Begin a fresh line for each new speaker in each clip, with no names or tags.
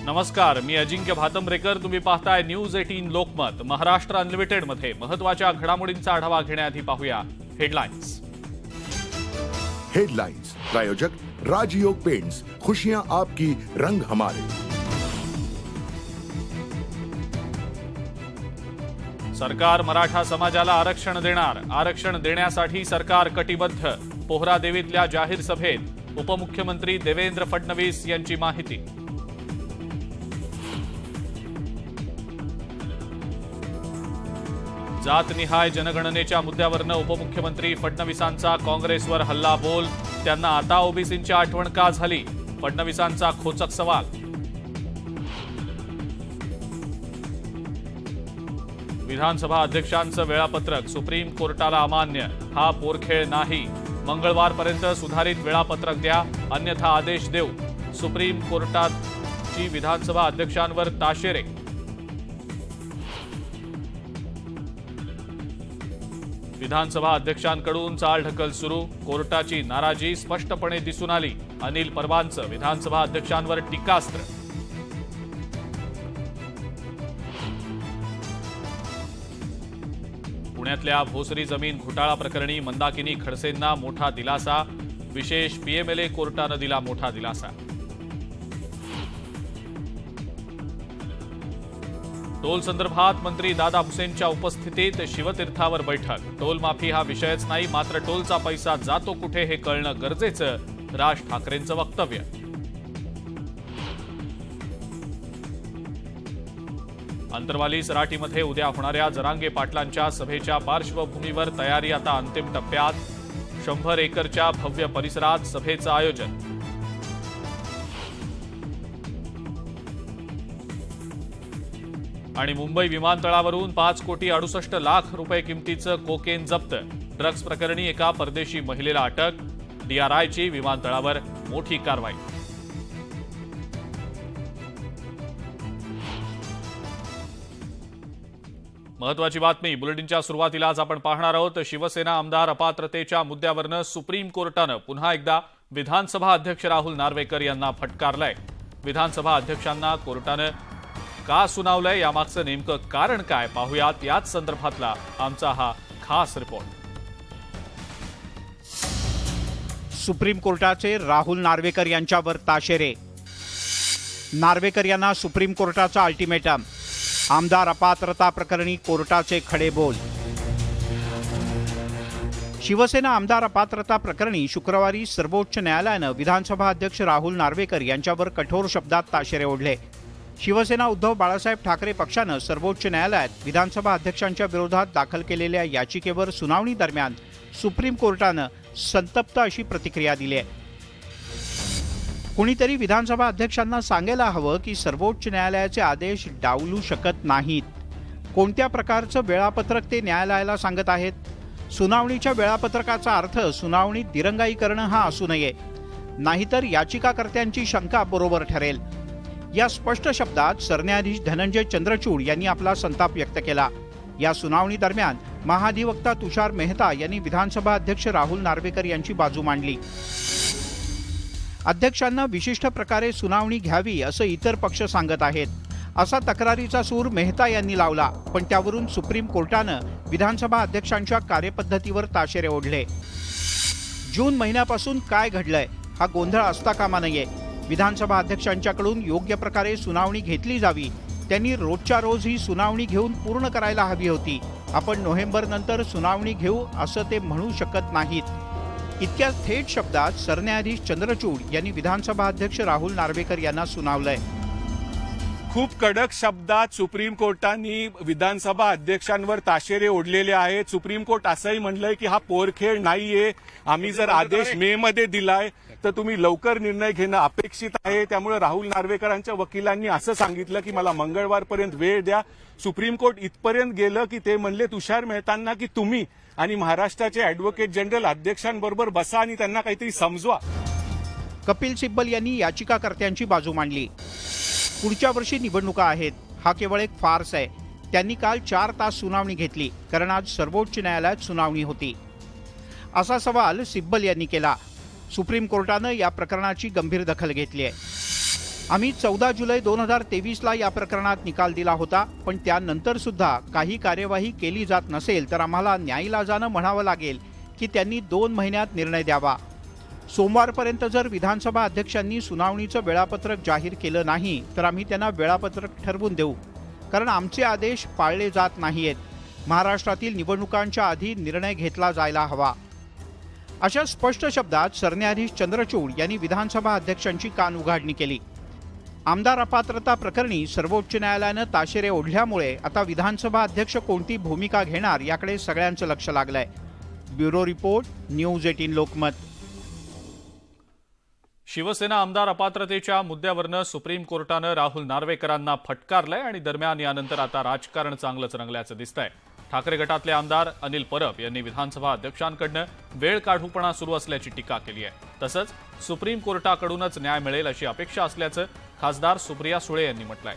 नमस्कार, मी अजिंक्य भातंब्रेकर. तुम्ही पाहताय न्यूज 18 लोकमत. महाराष्ट्र अनलिमिटेड मध्ये महत्त्वाच्या घडामोडींचा आढावा घेण्याआधी पाहूया हेडलाईन्स.
हेडलाइंस प्रायोजक राजयोग पेंट्स, खुशियां आपकी, रंग हमारे.
सरकार मराठा समाजाला आरक्षण देणार. आरक्षण देण्यासाठी सरकार कटिबद्ध. पोहरादेवीतल्या जाहीर सभेत उपमुख्यमंत्री देवेंद्र फडणवीस यांची माहिती. जातनिहाय जनगणनेच्या मुद्द्यावरनं उपमुख्यमंत्री फडणवीसांचा काँग्रेसवर हल्लाबोल. त्यांना आता ओबीसींची आठवण का झाली? फडणवीसांचा खोचक सवाल. विधानसभा अध्यक्षांचं वेळापत्रक सुप्रीम कोर्टाला अमान्य. हा पोरखेळ नाही. मंगळवारपर्यंत सुधारित वेळापत्रक द्या, अन्यथा आदेश देऊ. सुप्रीम कोर्टाची विधानसभा अध्यक्षांवर ताशेरे. विधानसभा अध्यक्षांकडून चालढकल सुरू. कोर्टाची नाराजी स्पष्टपणे दिसून आली. अनिल परबांचं विधानसभा अध्यक्षांवर टीकास्त्र. पुण्यातल्या भोसरी जमीन घोटाळा प्रकरणी मंदाकिनी खडसेंना मोठा दिलासा. विशेष पीएमएलए कोर्टानं दिला मोठा दिलासा. टोल संदर्भात मंत्री दादा भुसेंच्या उपस्थितीत शिवतीर्थावर बैठक. टोल माफी हा विषयच नाही, मात्र टोलचा पैसा जातो कुठे हे कळणं गरजेचं. राज ठाकरेंचं वक्तव्य. अंतरवाली सराटीमध्ये उद्या होणाऱ्या जरांगे पाटलांच्या सभेच्या पार्श्वभूमीवर तयारी आता अंतिम टप्प्यात. 100 एकरच्या भव्य परिसरात सभेचं आयोजन. आणि मुंबई विमानतळावरून 5,68,00,000 रुपये किमतीचं कोकेन जप्त. ड्रग्ज प्रकरणी एका परदेशी महिलेला अटक. डीआरआयची विमानतळावर मोठी कारवाई. महत्वाची बातमी बुलेटिनच्या सुरुवातीलाच आपण पाहणार आहोत. शिवसेना आमदार अपात्रतेच्या मुद्द्यावरनं सुप्रीम कोर्टानं पुन्हा एकदा विधानसभा अध्यक्ष राहुल नार्वेकर यांना फटकारलंय. विधानसभा अध्यक्षांना कोर्टानं का सुनावलंय, यामागचं नेमकं कारण काय, पाहूयात याच संदर्भातला आमचा हा खास रिपोर्ट.
सुप्रीम कोर्टाचे राहुल नार्वेकर यांच्यावर ताशेरे. नार्वेकर यांना सुप्रीम कोर्टाचा अल्टिमेटम. आमदार अपात्रता प्रकरणी कोर्टाचे खडे बोल. शिवसेना आमदार अपात्रता प्रकरणी शुक्रवारी सर्वोच्च न्यायालयानं विधानसभा अध्यक्ष राहुल नार्वेकर यांच्यावर कठोर शब्दात ताशेरे ओढले. शिवसेना उद्धव बाळासाहेब ठाकरे पक्षानं सर्वोच्च न्यायालयात विधानसभा अध्यक्षांच्या विरोधात दाखल केलेल्या याचिकेवर सुनावणी दरम्यान सुप्रीम कोर्टानं संतप्त अशी प्रतिक्रिया दिली आहे. कुणीतरी विधानसभा अध्यक्षांना सांगायला हवं की सर्वोच्च न्यायालयाचे आदेश डावलू शकत नाहीत. कोणत्या प्रकारचं वेळापत्रक ते न्यायालयाला सांगत आहेत? सुनावणीच्या वेळापत्रकाचा अर्थ सुनावणीत दिरंगाई करणं हा असू नये, नाहीतर याचिकाकर्त्यांची शंका बरोबर ठरेल. या स्पष्ट शब्दात सरन्यायाधीश धनंजय चंद्रचूड यांनी आपला संताप व्यक्त केला. या सुनावणी दरम्यान महाधिवक्ता तुषार मेहता यांनी विधानसभा अध्यक्ष राहुल नार्वेकर यांची बाजू मांडली. अध्यक्षांना विशिष्ट प्रकारे सुनावणी घ्यावी असं इतर पक्ष सांगत आहेत, असा तक्रारीचा सूर मेहता यांनी लावला. पण त्यावरून सुप्रीम कोर्टानं विधानसभा अध्यक्षांच्या कार्यपद्धतीवर ताशेरे ओढले. जून महिन्यापासून काय घडलंय हा गोंधळ असता कामा नये. विधानसभा अध्यक्षांच्याकडून योग्य प्रकारे सुनावणी घेतली जावी. त्यांनी रोजच्या रोज ही सुनावणी घेऊन पूर्ण करायला हवी होती. आपण नोव्हेंबर नंतर सुनावणी घेऊ असं ते म्हणू शकत नाहीत. इतक्या थेट शब्दात सरन्यायाधीश चंद्रचूड यांनी विधानसभा अध्यक्ष राहुल नार्वेकर यांना सुनावलंय.
खूप कडक शब्दात सुप्रीम कोर्टाने विधानसभा अध्यक्षांवर ताशेरे ओढलेले आहेत. सुप्रीम कोर्ट असंही म्हणलंय की हा पोरखेळ नाहीये. आम्ही जर आदेश मे मध्ये दिलाय तर तुम्ही लवकर निर्णय घेणं अपेक्षित आहे. त्यामुळे राहुल नार्वेकरांच्या वकिलांनी असं सांगितलं की मला मंगळवारपर्यंत वेळ द्या. सुप्रीम कोर्ट इथपर्यंत गेलं की ते म्हणले तुषार मेहतांना की तुम्ही आणि महाराष्ट्राचे अॅडव्होकेट जनरल अध्यक्षांबरोबर बसा आणि त्यांना काहीतरी समजवा.
कपिल सिब्बल यांनी याचिकाकर्त्यांची बाजू मांडली. पुढच्या वर्षी निवडणुका आहेत, हा केवळ एक फार्स आहे. त्यांनी काल 4 तास सुनावणी घेतली, कारण आज सर्वोच्च न्यायालयात सुनावणी होती, असा सवाल सिब्बल यांनी केला. सुप्रीम कोर्टानं या प्रकरणाची गंभीर दखल घेतली आहे. आम्ही 14 जुलै 2023ला या प्रकरणात निकाल दिला होता, पण त्यानंतर सुद्धा काही कार्यवाही केली जात नसेल तर आम्हाला न्यायलाजानं म्हणावं लागेल की त्यांनी 2 महिन्यात निर्णय द्यावा. सोमवारपर्यंत जर विधानसभा अध्यक्षांनी सुनावणीचं वेळापत्रक जाहीर केलं नाही तर आम्ही त्यांना वेळापत्रक ठरवून देऊ, कारण आमचे आदेश पाळले जात नाहीत. महाराष्ट्रातील निवडणुकांच्या आधी निर्णय घेतला जायला हवा. अशा स्पष्ट शब्दात सरन्यायाधीश चंद्रचूड यांनी विधानसभा अध्यक्षांची कानउघाडणी केली. आमदार अपात्रता प्रकरणी सर्वोच्च न्यायालयानं ताशेरे ओढल्यामुळे आता विधानसभा अध्यक्ष कोणती भूमिका घेणार याकडे सगळ्यांचं लक्ष लागलंय. Bureau report, news 18 Lokmat.
Shiv Sena आमदार अपात्रतेच्या मुद्द्यावरनं सुप्रीम कोर्टानं राहुल नार्वेकरांना फटकारलंय आणि दरम्यान यानंतर आता राजकारण चांगलंच रंगल्याचं दिसतंय. ठाकरे गटातले आमदार अनिल परब यांनी विधानसभा अध्यक्षांकडनं वेळ काढूपणा सुरू असल्याची टीका केली आहे. तसंच सुप्रीम कोर्टाकडूनच न्याय मिळेल अशी अपेक्षा असल्याचं खासदार सुप्रिया सुळे यांनी म्हटलंय.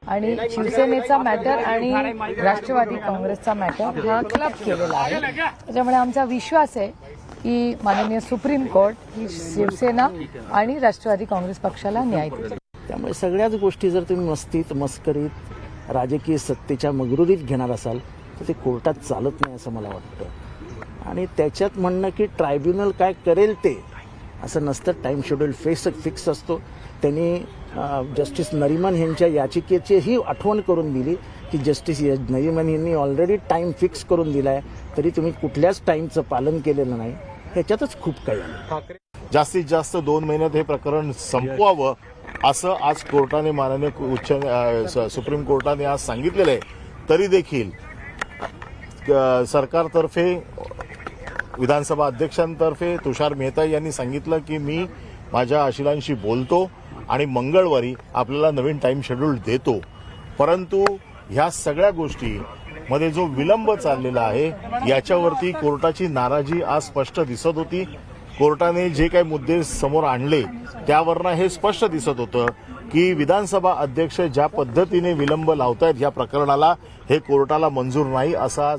आणि शिवसेनेचा मॅटर आणि राष्ट्रवादी काँग्रेसचा मॅटर हा क्लब केलेला आहे. त्याच्यामुळे आमचा विश्वास आहे की माननीय सुप्रीम कोर्ट ही शिवसेना आणि राष्ट्रवादी काँग्रेस पक्षाला न्याय देईल.
त्यामुळे सगळ्याच गोष्टी जर तुम्ही मस्तीत मस्करीत राजकीय सत्तेच्या मगरुरीत घेणार असाल तर ते कोर्टात चालत नाही असं मला वाटतं. आणि त्याच्यात म्हणणं की ट्रायब्युनल काय करेल ते असं नसतं. टाईम शेड्यूल फिक्स असतो. त्यांनी जस्टिस नरिमन यांच्या याचिकेचीही आठवण करून दिली की जस्टिस नरिमन यांनी ऑलरेडी टाईम फिक्स करून दिलाय, तरी तुम्ही कुठल्याच टाईमचं पालन केलेलं नाही. ह्याच्यातच खूप काही आहे.
जास्तीत जास्त 2 महिन्यात हे प्रकरण संपवावं असं आज कोर्टाने माननीय सुप्रीम कोर्टाने आज सांगितलेलं आहे. तरी देखील सरकारतर्फे विधानसभा अध्यक्षांतर्फे तुषार मेहता यांनी सांगितलं की मी माझ्या अशिलांशी बोलतो आणि मंगळवारी आपल्याला नवीन टाइम शेड्यूल देतो. परंतु ह्या सगळ्या गोष्टी मध्ये जो विलंब चाललेला आहे याच्यावरती कोर्टाची नाराजी आज स्पष्ट दिसत होती. कोर्टाने जे काही मुद्दे समोर आणले त्यावरनं हे स्पष्ट दिसत होतं की विधानसभा अध्यक्ष ज्या पद्धतीने विलंब लावतायत या प्रकरणाला हे कोर्टाला मंजूर नाही असा.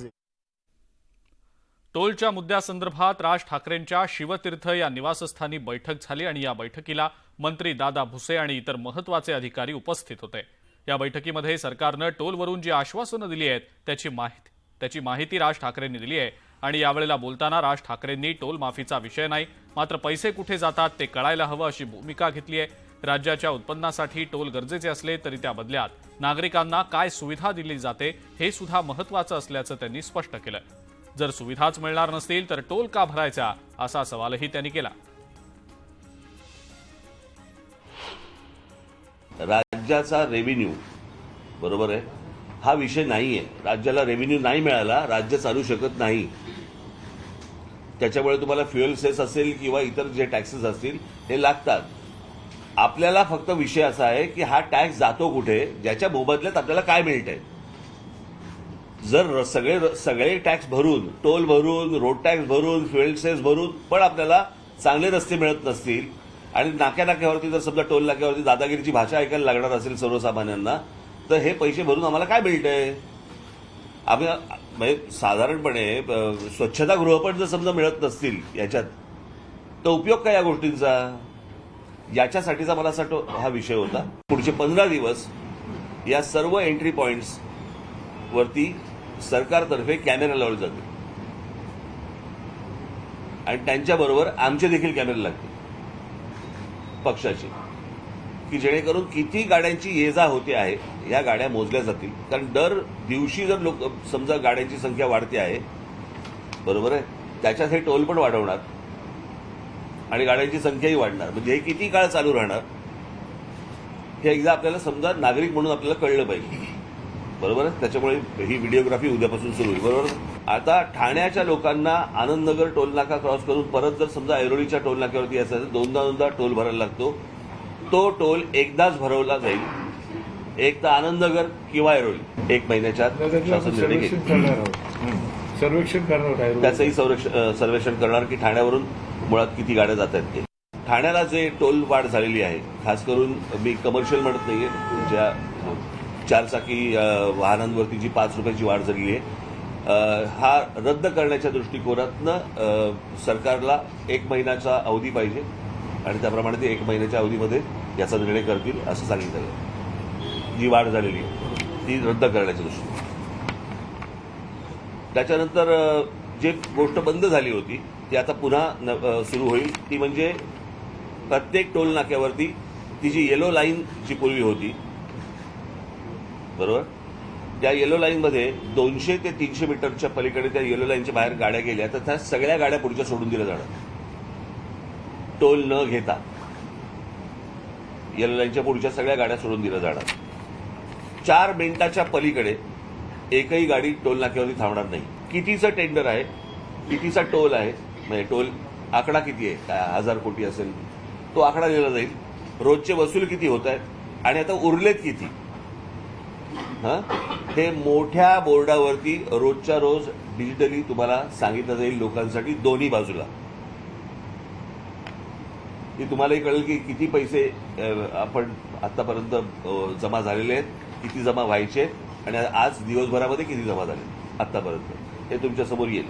टोलच्या मुद्द्यासंदर्भात राज ठाकरेंच्या शिवतीर्थ या निवासस्थानी बैठक झाली आणि या बैठकीला मंत्री दादा भुसे आणि इतर महत्वाचे अधिकारी उपस्थित होते. या बैठकीमध्ये सरकारनं टोलवरून जी आश्वासनं दिली आहेत त्याची माहिती राज ठाकरेंनी दिली आहे. आणि यावेळेला बोलताना राज ठाकरेंनी टोल माफीचा विषय नाही, मात्र पैसे कुठे जातात ते कळायला हवं अशी भूमिका घेतली आहे. राज्याच्या उत्पन्नासाठी टोल गरजेचे असले तरी त्या बदल्यात नागरिकांना काय सुविधा दिली जाते हे सुद्धा महत्वाचं असल्याचं त्यांनी स्पष्ट केलं. जर सुविधाच मिळणार नसतील तर टोल का भरायचा असा सवालही त्यांनी केला.
राज्याचा रेव्हेन्यू बरोबर आहे हा विषय नाहीये. राज्याला रेव्हेन्यू नाही मिळाला राज्य चालू शकत नाही. त्याच्यामुळे तुम्हाला फ्युएल सेस असेल किंवा इतर जे टॅक्सेस असतील हे लागतात. आपल्याला फक्त विषय असा आहे की हा टॅक्स जातो कुठे, ज्याच्या मोबदल्यात आपल्याला काय मिळतंय. जर सगळे टॅक्स भरून, टोल भरून, रोड टॅक्स भरून, फ्युएल सेस भरून पण आपल्याला चांगले रस्ते मिळत नसतील आणि नाक्यावरती जर समजा टोल नाक्यावरती दादागिरीची भाषा ऐकायला लागणार असेल सर्वसामान्यांना, तर हे पैसे भरून आम्हाला काय मिळतंय. म्हणजे साधारणपणे स्वच्छतागृह पण जर समजा मिळत नसतील याच्यात तर उपयोग काय या गोष्टींचा. याच्यासाठीचा मला असं वाटतं हा विषय होता. पुढचे 15 दिवस या सर्व एंट्री पॉइंट्स वरती सरकारतर्फे कॅमेरे लावले जातील आणि त्यांच्याबरोबर आमचे देखील कॅमेरे लागतील पक्षाचे, की जेणेकरून किती गाड्यांची ये जा होते आहे या गाड्या मोजल्या जातील. कारण दर दिवशी जर लोक समजा गाड्यांची संख्या वाढते आहे बरोबर आहे, त्याच्यात हे टोल पण वाढवणार आणि गाड्यांची संख्याही वाढणार. म्हणजे हे किती काळ चालू राहणार हे एकदा आपल्याला समजा नागरिक म्हणून आपल्याला कळलं पाहिजे बरोबर आहे. त्याच्यामुळे ही व्हिडिओग्राफी उद्यापासून सुरू होईल बरोबर. आता ठाण्याच्या लोकांना आनंदनगर टोल नाका क्रॉस करून परत जर समजा ऐरोलीच्या टोल नाक्यावरती यायचं असेल दोनदा टोल भरायला लागतो. तो टोल एकदाच भरवला जाईल, एक तर आनंदनगर किंवा ऐरोली 1 महिन्याच्या आत शासन निर्णय घेईल.
सर्वेक्षण करणार,
त्याचंही सर्वेक्षण करणार की ठाण्यावरून मुळात किती गाड्या जात आहेत ते. ठाण्याला जे टोल वाढ झालेली आहे खास करून मी कमर्शियल म्हणत नाहीये, ज्या 4 चाकी वाहनांवरती जी 5 रुपयाची वाढ झालेली आहे हा रद्द करण्याच्या दृष्टिकोनातनं सरकारला 1 महिन्याचा अवधी पाहिजे आणि त्याप्रमाणे ते 1 महिन्याच्या अवधीमध्ये याचा निर्णय करतील असं सांगितलं आहे. जी वाढ झालेली आहे ती रद्द करण्याच्या दृष्टीने. त्याच्यानंतर जे गोष्ट बंद झाली होती ती आता पुन्हा सुरू होईल. ती म्हणजे प्रत्येक टोल नाक्यावरती ती जी येलो लाईन जी पूर्वी होती, बरोबर, त्या येलो लाईनमध्ये 200 ते 300 मीटरच्या पलीकडे त्या येलो लाईनच्या बाहेर गाड्या गेल्या तर त्या सगळ्या गाड्या पुढच्या सोडून दिल्या जाणार, टोल न घेता. येलो लाईनच्या पुढच्या सगळ्या गाड्या सोडून दिल्या जाणार. 4 मिनिटाच्या पलीकडे एकही गाडी टोल नाक्यावरती थांबणार नाही. कितीचं टेंडर आहे, कितीचा टोल आहे, म्हणजे टोल आकडा किती आहे, काय 1000 कोटी असेल, तो आकडा दिला जाईल. रोजचे वसूल किती होत आहेत आणि आता उरलेत किती, हे मोठ्या बोर्डावरती रोजच्या रोज डिजिटली तुम्हाला सांगितलं जाईल लोकांसाठी, दोन्ही बाजूला. की तुम्हालाही कळेल की किती पैसे आपण आतापर्यंत जमा झालेले आहेत, किती जमा व्हायचे आणि आज दिवसभरामध्ये किती जमा झाले आतापर्यंत, हे तुमच्या समोर येईल.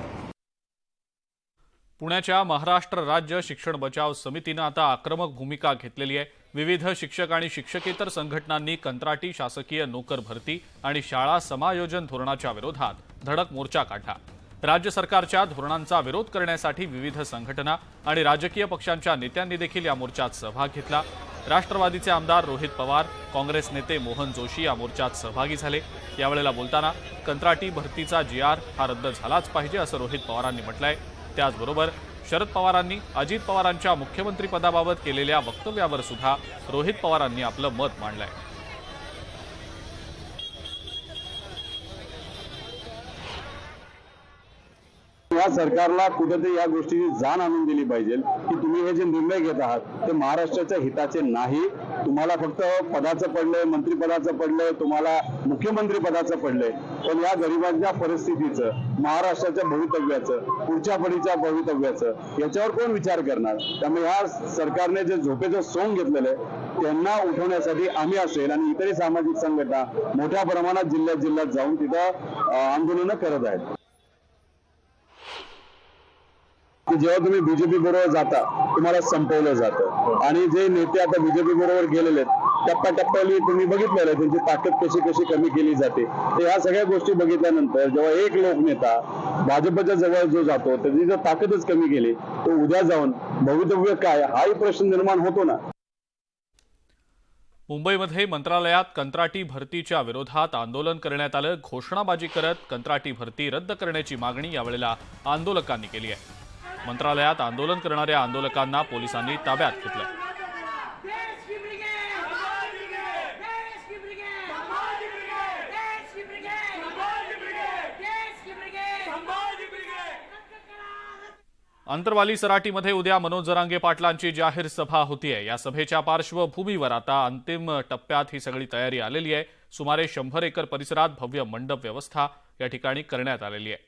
पुण्याच्या महाराष्ट्र राज्य शिक्षण बचाव समितीनं आता आक्रमक भूमिका घेतलेली आहे. विविध शिक्षक आणि शिक्षकेतर संघटनांनी कंत्राटी शासकीय नोकर भरती आणि शाळा समायोजन धोरणाच्या विरोधात धडक मोर्चा काढला. राज्य सरकारच्या धोरणांचा विरोध करण्यासाठी विविध संघटना आणि राजकीय पक्षांच्या नेत्यांनी देखील या मोर्चात सहभाग घेतला. राष्ट्रवादीचे आमदार रोहित पवार, काँग्रेस नेते मोहन जोशी या मोर्चात सहभागी झाले. यावेळेला बोलताना कंत्राटी भरतीचा GR हा रद्द झालाच पाहिजे असं रोहित पवारांनी म्हटलंय. त्याचबरोबर शरद पवारांनी अजित पवारांच्या मुख्यमंत्रीपदाबाबत केलेल्या वक्तव्यावर सुद्धा रोहित पवारांनी आपलं मत मांडलंय.
या सरकारला कुठेतरी या गोष्टीची जाण आणून दिली पाहिजे की तुम्ही हे जे निर्णय घेत आहात ते महाराष्ट्राच्या हिताचे नाही. तुम्हाला फक्त पदाचं पडलंय, मंत्रिपदाचं पडलंय, तुम्हाला मुख्यमंत्री पदाचं पडलंय, पण या गरिबांच्या परिस्थितीचं, महाराष्ट्राच्या भवितव्याचं, पुढच्या पिढीच्या भवितव्याचं याच्यावर कोण विचार करणार? त्यामुळे या सरकारने जे झोपेचं सोंग घेतलेलं आहे त्यांना उठवण्यासाठी आम्ही असेल आणि इतरही सामाजिक संघटना मोठ्या प्रमाणात जिल्ह्यात जाऊन तिथं आंदोलनं करत आहेत. की जेव्हा तुम्ही बीजेपी बरोबर जाता तुम्हाला संपवलं जातं आणि जे नेते आता बीजेपी बरोबर गेलेले आहेत टप्प्याटप्प्याने तुम्ही बघितलेलं आहे त्यांची ताकद कशी कमी केली जाते. तर ह्या सगळ्या गोष्टी बघितल्यानंतर जेव्हा एक लोकनेता भाजपच्या जवळ जो जातो त्याची जर ताकदच कमी केली तर उद्या जाऊन भवितव्य काय हाही प्रश्न निर्माण होतो ना.
मुंबईमध्ये मंत्रालयात कंत्राटी भरतीच्या विरोधात आंदोलन करण्यात आलं. घोषणाबाजी करत कंत्राटी भरती रद्द करण्याची मागणी यावेळेला आंदोलकांनी केली आहे. मंत्रालयात आंदोलन करणाऱ्या आंदोलकांना पोलिसांनी ताब्यात घेतलं. अंतरवाली सराटीमध्ये उद्या मनोज जरांगे पाटलांची जाहीर सभा होतीये. या सभेच्या पार्श्वभूमीवर आता अंतिम टप्प्यात ही सगळी तयारी आलेली आहे. सुमारे 100 एकर परिसरात भव्य मंडप व्यवस्था या ठिकाणी करण्यात आलेली आहे.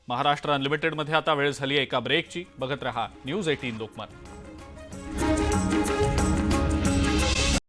महाराष्ट्र अनलिमिटेडमध्ये आता वेळ झाली आहे एका ब्रेकची. बघत रहा न्यूज 18 लोकमत.